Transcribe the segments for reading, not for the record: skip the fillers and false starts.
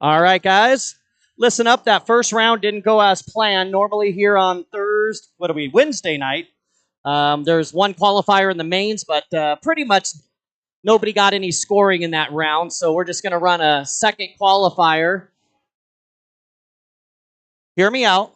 All right, guys. Listen up. That first round didn't go as planned. Normally here on Thursday, what are we, Wednesday night, there's one qualifier in the mains, but pretty much nobody got any scoring in that round. So we're just going to run a second qualifier. Hear me out.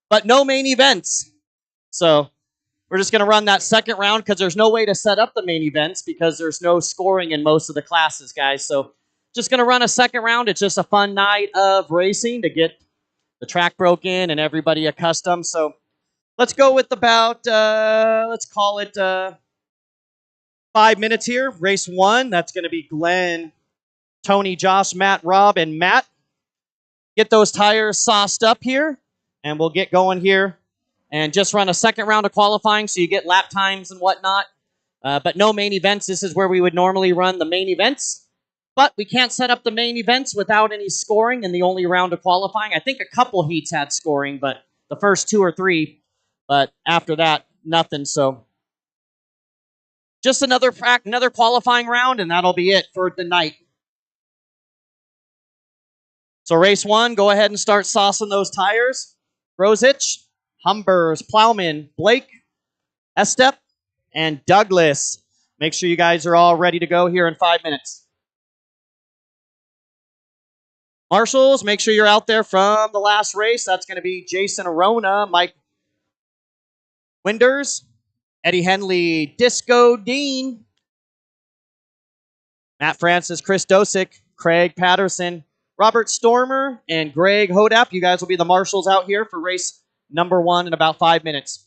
But no main events. So we're just going to run that second round because there's no way to set up the main events because there's no scoring in most of the classes, guys. So just going to run a second round. It's just a fun night of racing to get the track broken and everybody accustomed. So let's go with about, let's call it 5 minutes here. Race one, that's going to be Glenn, Tony, Josh, Matt, Rob, and Matt. Get those tires sauced up here, and we'll get going here and just run a second round of qualifying so you get lap times and whatnot. But no main events. This is where we would normally run the main events. But we can't set up the main events without any scoring in the only round of qualifying. I think a couple heats had scoring, but the first two or three. But after that, nothing. So just another qualifying round, and that'll be it for the night. So race one, go ahead and start saucing those tires. Rosich, Humbers, Plowman, Blake, Estep, and Douglas. Make sure you guys are all ready to go here in 5 minutes. Marshals, make sure you're out there from the last race. That's going to be Jason Arona, Mike Winders, Eddie Henley, Disco Dean, Matt Francis, Chris Dosick, Craig Patterson, Robert Stormer, and Greg Hodap. You guys will be the marshals out here for race number one in about 5 minutes.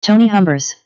Tony Humbers.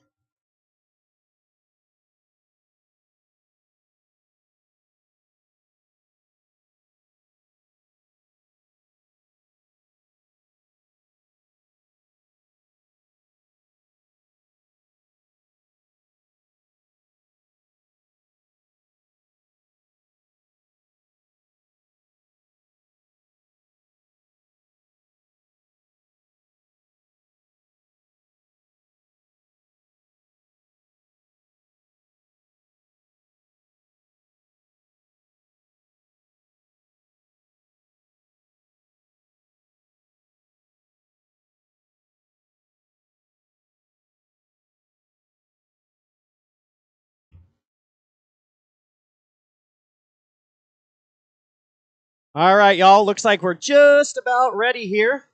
All right, y'all. Looks like we're just about ready here.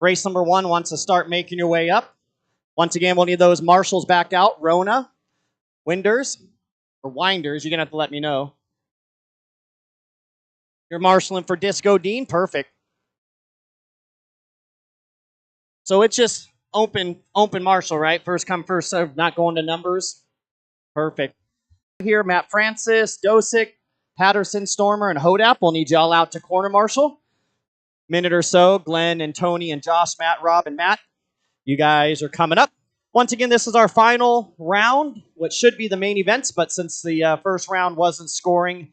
Race number 1 wants to start making your way up. Once again, we'll need those marshals back out. Rona, Winders, or Winders. You're going to have to let me know. You're marshaling for Disco Dean. Perfect. So it's just open marshal, right? First come, first serve, not going to numbers. Perfect. Here, Matt Francis, Dosick, Patterson, Stormer, and Hodap. We'll need y'all out to corner marshal. Minute or so, Glenn and Tony and Josh, Matt, Rob, and Matt. You guys are coming up. Once again, this is our final round, what should be the main events, but since the first round wasn't scoring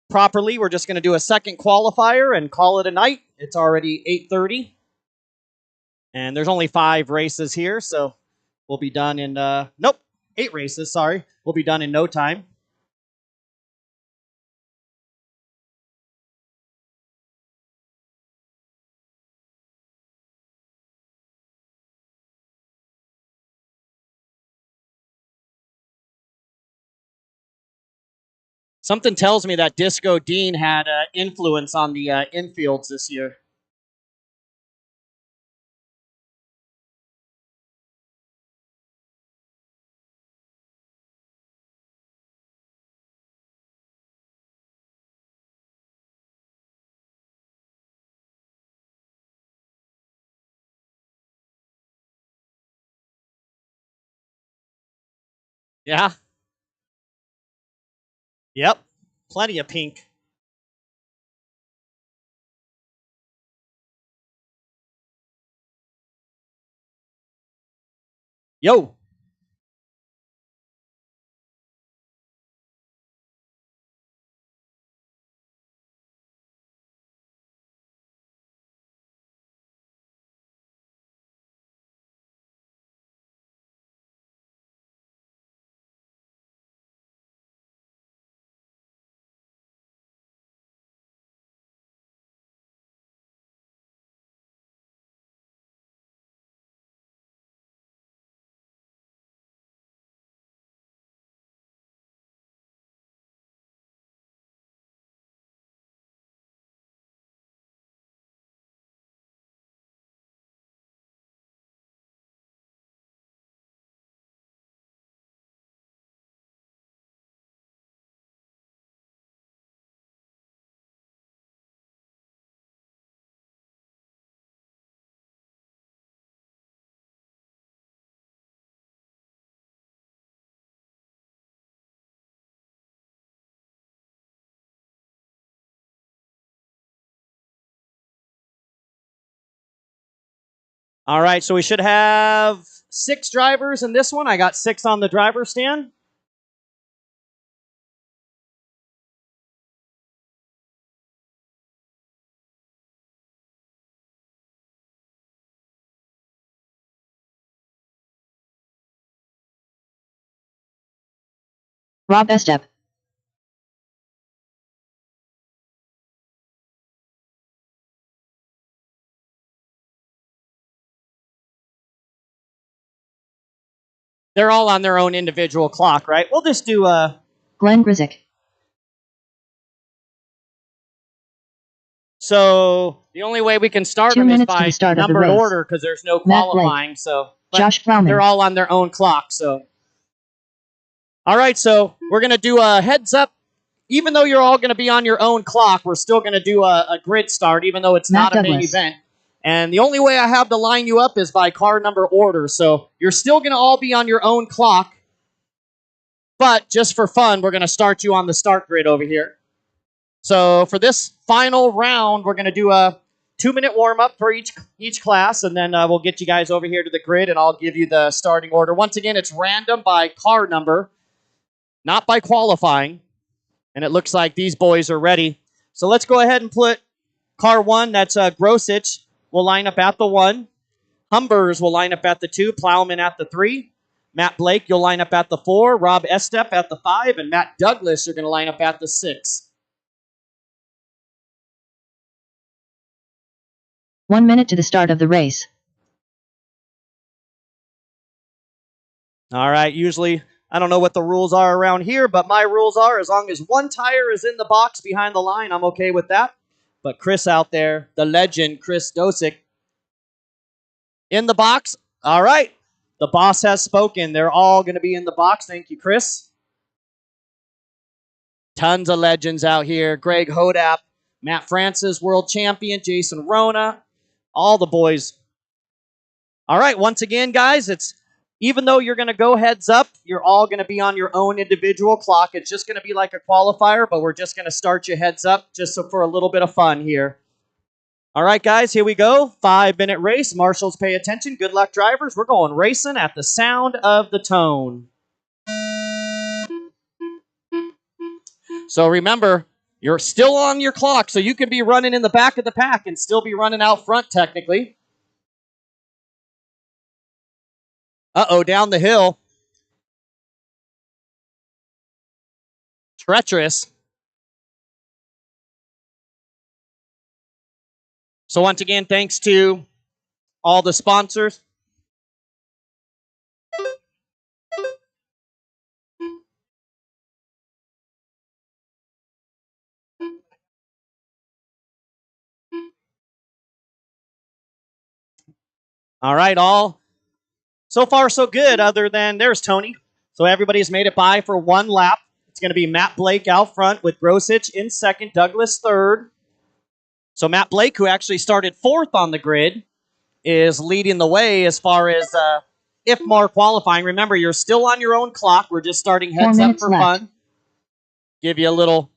properly, we're just going to do a second qualifier and call it a night. It's already 8:30, and there's only 5 races here, so we'll be done in, 8 races, sorry. We'll be done in no time. Something tells me that Disco Dean had influence on the infields this year. Yeah. Yep. Plenty of pink. Yo. All right, so we should have 6 drivers in this one. I got 6 on the driver's stand. Rob Estep. They're all on their own individual clock, right? We'll just do Glenn Grizik. So the only way we can start 2 them is minutes to by the start of the numbered race. order because there's no Matt Blake. qualifying. So but Josh Plowman. they're all on their own clock. So all right, so we're gonna do a heads up. Even though you're all gonna be on your own clock, we're still gonna do a grid start, even though it's Matt not a main Douglas. event. And the only way I have to line you up is by car number order. So you're still going to all be on your own clock. But just for fun, we're going to start you on the start grid over here. So for this final round, we're going to do a 2-minute warm-up for each class, and then we'll get you guys over here to the grid, and I'll give you the starting order. Once again, it's random by car number, not by qualifying. And it looks like these boys are ready. So let's go ahead and put car 1, that's Grosich, will line up at the 1. Humbers will line up at the 2. Plowman at the 3. Matt Blake, you'll line up at the 4. Rob Estep at the 5. And Matt Douglas, you're going to line up at the 6. 1 minute to the start of the race. All right, usually, I don't know what the rules are around here, but my rules are as long as one tire is in the box behind the line, I'm okay with that. But Chris out there, the legend, Chris Dosick, in the box. All right, the boss has spoken. They're all going to be in the box. Thank you, Chris. Tons of legends out here. Greg Hodap, Matt Francis, world champion, Jason Rona, all the boys. All right, once again, guys, it's even though you're going to go heads up, you're all going to be on your own individual clock. It's just going to be like a qualifier, but we're just going to start you heads up just so for a little bit of fun here. All right, guys, here we go. 5-minute race. Marshals, pay attention. Good luck, drivers. We're going racing at the sound of the tone. So remember, you're still on your clock, so you can be running in the back of the pack and still be running out front, technically. Uh-oh, down the hill. Treacherous. So once again, thanks to all the sponsors. All right, all. So far, so good, other than there's Tony. So everybody's made it by for one lap. It's going to be Matt Blake out front with Grosich in second, Douglas third. So Matt Blake, who actually started 4th on the grid, is leading the way as far as IFMAR qualifying. Remember, you're still on your own clock. We're just starting heads up for fun. Give you a little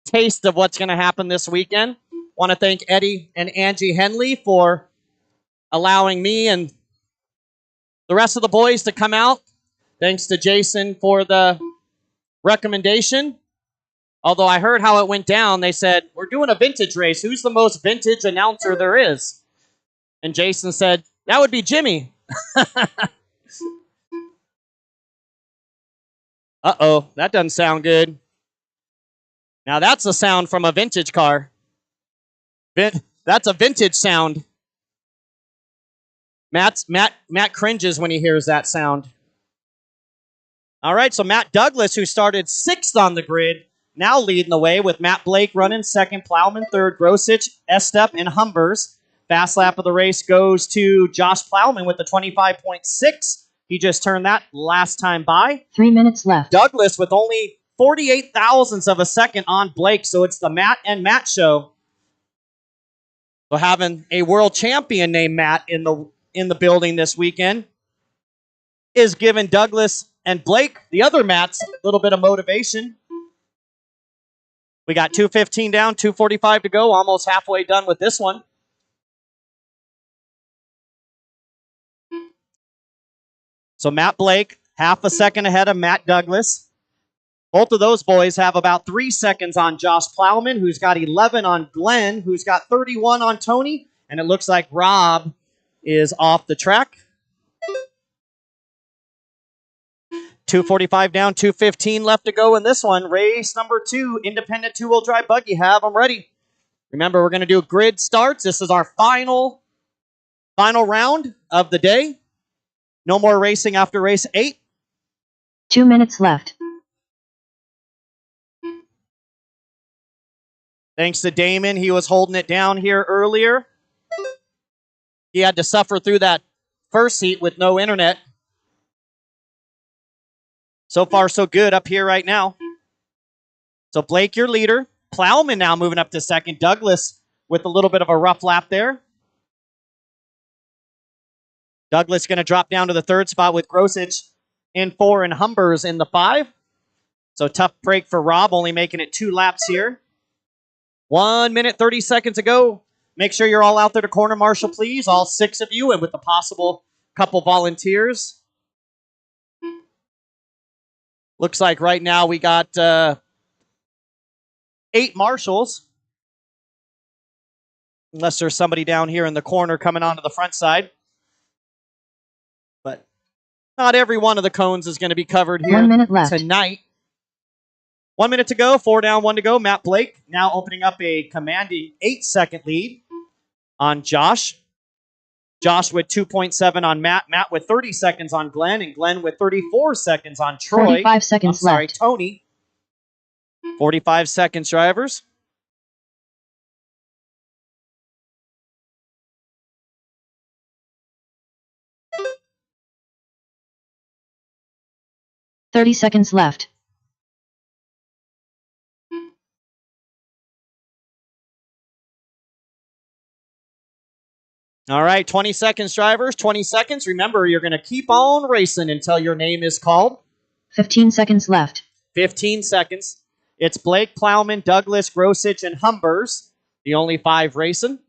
taste of what's going to happen this weekend. Want to thank Eddie and Angie Henley for allowing me and the rest of the boys to come out. Thanks to Jason for the recommendation. Although I heard how it went down, they said, we're doing a vintage race. Who's the most vintage announcer there is? And Jason said, that would be Jimmy. Uh-oh, that doesn't sound good. Now that's a sound from a vintage car. That's a vintage sound. Matt cringes when he hears that sound. All right, so Matt Douglas, who started 6th on the grid, now leading the way with Matt Blake running 2nd, Plowman 3rd, Grosich, Estep, and Humbers. Fast lap of the race goes to Josh Plowman with the 25.6. He just turned that last time by. 3 minutes left. Douglas with only 48 thousandths of a second on Blake, so it's the Matt and Matt show. So having a world champion named Matt in the building this weekend is giving Douglas and Blake, the other Matts, a little bit of motivation. We got 2:15 down, 2:45 to go, almost halfway done with this one. So Matt Blake, half a second ahead of Matt Douglas. Both of those boys have about 3 seconds on Josh Plowman, who's got 11 on Glenn, who's got 31 on Tony, and it looks like Rob is off the track. 2:45 down, 2:15 left to go in this one. Race number 2, independent 2-wheel drive buggy. Have them ready. Remember, we're going to do grid starts. This is our final round of the day. No more racing after race 8. 2 minutes left. Thanks to Damon. He was holding it down here earlier. He had to suffer through that first heat with no internet. So far, so good up here right now. So Blake, your leader. Plowman now moving up to second. Douglas with a little bit of a rough lap there. Douglas going to drop down to the third spot with Grosich in 4 and Humbers in the 5. So tough break for Rob, only making it 2 laps here. 1 minute, 30 seconds to go. Make sure you're all out there to corner marshal, please. All 6 of you, and with a possible couple volunteers. Looks like right now we got 8 marshals. Unless there's somebody down here in the corner coming onto the front side. But not every one of the cones is going to be covered here 1 minute left. tonight. 1 minute to go, 4 down, 1 to go. Matt Blake now opening up a commanding 8-second lead on Josh. Josh with 2.7 on Matt. Matt with 30 seconds on Glenn. And Glenn with 34 seconds on Troy. 45 seconds left. Tony. 45 seconds, drivers. $30 seconds left. All right, 20 seconds, drivers. 20 seconds. Remember, you're going to keep on racing until your name is called. 15 seconds left. 15 seconds. It's Blake, Plowman, Douglas, Grosich, and Humbers. The only 5 racing.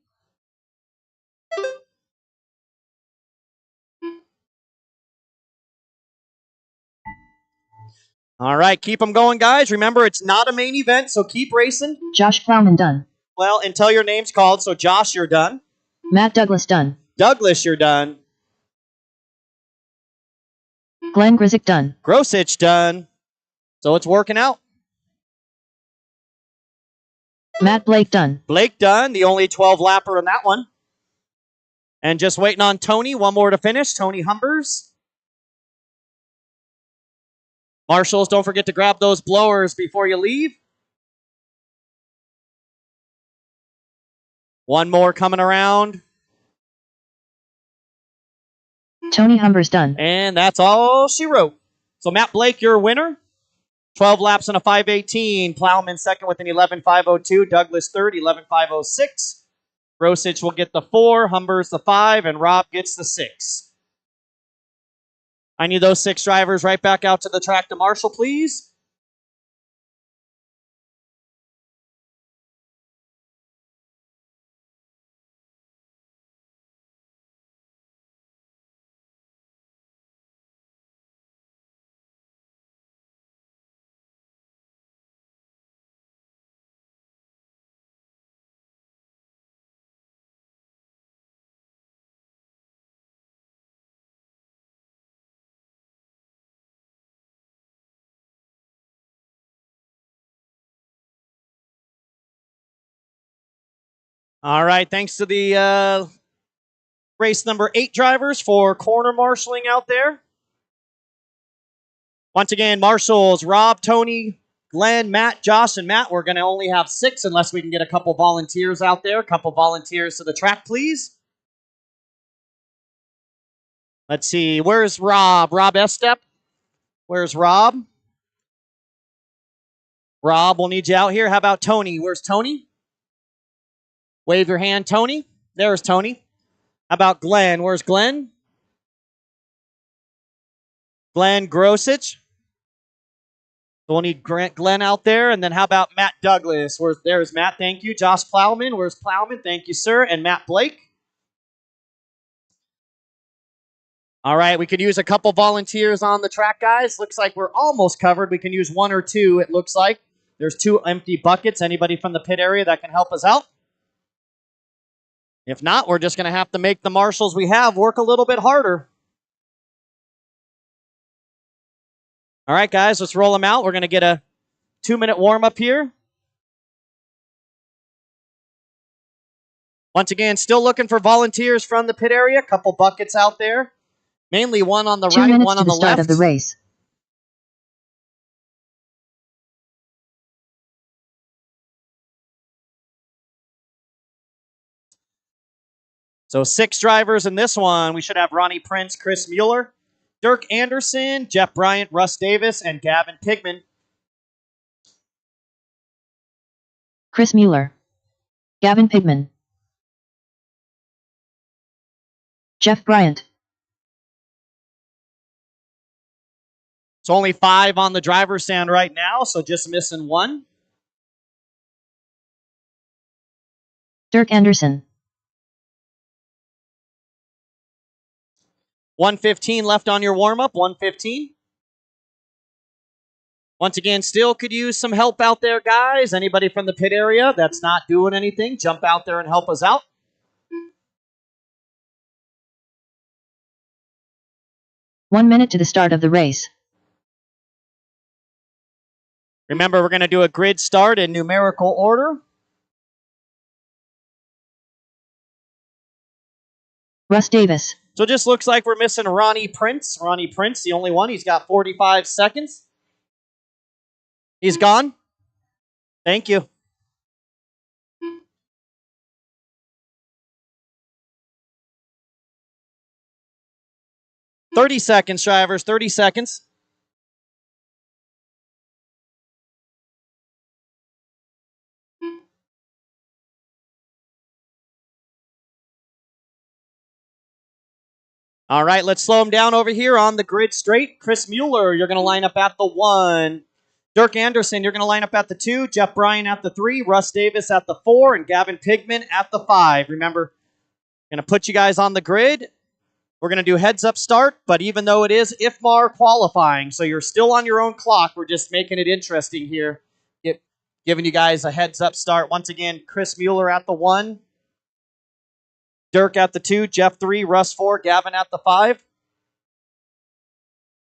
All right, keep them going, guys. Remember, it's not a main event, so keep racing. Josh Plowman done. Well, until your name's called. So, Josh, you're done. Matt Douglas done. Douglas, you're done. Glenn Grisick done. Grosich done. So it's working out. Matt Blake done. Blake done, the only 12-lapper in that one. And just waiting on Tony. One more to finish. Tony Humbers. Marshals, don't forget to grab those blowers before you leave. One more coming around. Tony Humbers done. And that's all she wrote. So Matt Blake, your winner. 12 laps in a 5:18. Plowman second with an 11:5:02. Douglas third, 11:5:06. Grosich will get the 4. Humbers the 5. And Rob gets the 6. I need those 6 drivers right back out to the track to marshal, please. All right, thanks to the race number 8 drivers for corner marshaling out there. Once again, marshals, Rob, Tony, Glenn, Matt, Josh, and Matt. We're going to only have 6 unless we can get a couple volunteers out there. A couple volunteers to the track, please. Let's see, where's Rob? Rob Estep? Where's Rob? Rob, we'll need you out here. How about Tony? Where's Tony? Wave your hand, Tony. There's Tony. How about Glenn? Where's Glenn? Glenn Grosich. So we'll need Glenn out there. And then how about Matt Douglas? There's Matt, thank you. Josh Plowman. Where's Plowman? Thank you, sir. And Matt Blake. All right, we could use a couple volunteers on the track, guys. Looks like we're almost covered. We can use 1 or 2, it looks like. There's 2 empty buckets. Anybody from the pit area that can help us out? If not, we're just going to have to make the marshals we have work a little bit harder. All right, guys, let's roll them out. We're going to get a 2-minute warm-up here. Once again, still looking for volunteers from the pit area. A couple buckets out there. Mainly one on the right, one on the left. 2 minutes to the start of the race. So 6 drivers in this one. We should have Ronnie Prince, Chris Mueller, Dirk Anderson, Jeff Bryant, Russ Davis, and Gavin Pigman. Chris Mueller. Gavin Pigman. Jeff Bryant. It's only 5 on the driver's stand right now, so just missing 1. Dirk Anderson. 115 left on your warm-up, 115. Once again, still could use some help out there, guys. Anybody from the pit area that's not doing anything, jump out there and help us out. One minute to the start of the race. Remember, we're going to do a grid start in numerical order. Russ Davis. So it just looks like we're missing Ronnie Prince. Ronnie Prince, the only one. He's got 45 seconds. He's gone. Thank you. "30 seconds, drivers. 30 seconds. All right, let's slow him down over here on the grid straight. Chris Mueller, you're going to line up at the 1. Dirk Anderson, you're going to line up at the 2. Jeff Bryan at the 3. Russ Davis at the 4. And Gavin Pigman at the 5. Remember, going to put you guys on the grid. We're going to do heads-up start, but even though it is IFMAR qualifying, so you're still on your own clock, we're just making it interesting here, giving you guys a heads-up start. Once again, Chris Mueller at the 1. Dirk at the 2, Jeff 3, Russ 4, Gavin at the 5.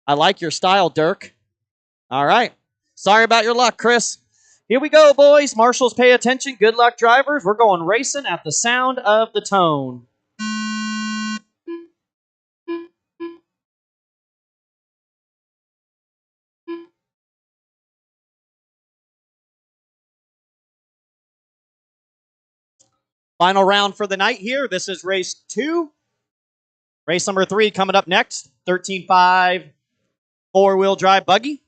I like your style, Dirk. All right. Sorry about your luck, Chris. Here we go, boys. Marshals, pay attention. Good luck, drivers. We're going racing at the sound of the tone. Final round for the night here. This is race 2. Race number 3 coming up next. 13.5 four-wheel drive buggy.